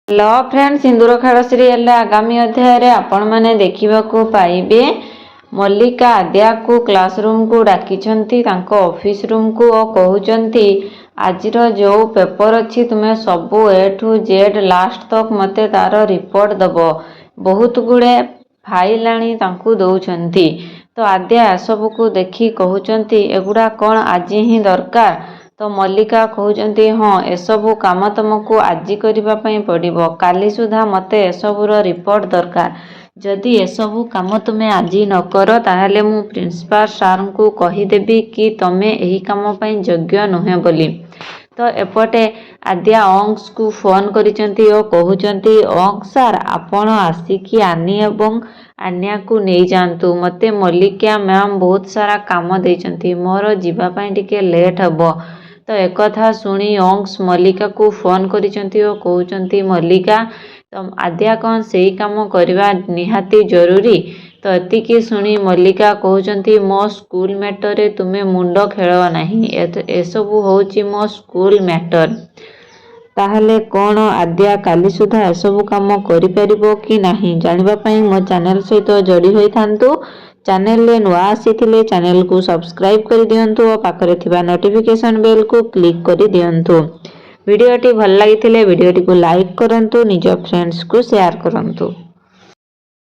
Hello friend, सिंदूर खेल serial आगामी अध्याय रे आपण माने देखिबाकू पाइबे मल्लिका आद्या को क्लासरूम को डाकिछंती तांको ऑफिस रूम को और कहउचंती आजिर जो पेपर अच्छी तुम्हें सबू ए टू जेड लास्ट तक मते तार रिपोर्ट दबो। बहुत गुड़े फाइल आनी तांकू दउछंती। तो आद्या सब को देखी कहउचंती एगुड़ा कौन आज ही दरकार। तो मल्लिका कहउचंती हाँ एसबू काम तुमको आज करने पड़ो, काली सुधा मते एसबूर रिपोर्ट दरकार। जदि एसबू काम तुम्हें आज न कर ताहले मु प्रिंसिपाल सार को कहीदेवी कि तमें यही काम पई योग्य नुहे बोली। तो एपटे आद्या अंश को फोन करिसेंती और कहउचंती अंश सार आपण आसिकी आनी एवं आन्या को नहीं जानतु, मते मल्लिका मैम बहुत सारा काम देइचंती, मोर जीवा पई टिके लेट हबो। तो एक कथा सुनी अंश मल्लिका को फोन करिसेंती और कहउचंती मल्लिका तो आद्या कौन सही काम करवा निहाती जरूरी। तो एतिकी सुनी मल्लिका कहउचंती मो स्कूल मैटर तुम्हें मुंड खेल नहीं, एसबू होची मो स्कूल मैटर। ताहले कौन आद्या काली सुधा एसबू काम करि परिबो कि नहीं जानिबा पई मो चैनल सहित जोड़ी होई थांतु। चैनल ले नुआ आसीथिले चैनल को सब्सक्राइब कर दियंतु और पाखरे थिबा नोटिफिकेशन बेल को क्लिक कर दियंतु। वीडियोटी भल लागिथिले वीडियोटी को लाइक करंतु, निज फ्रेंड्स को शेयर करंतु।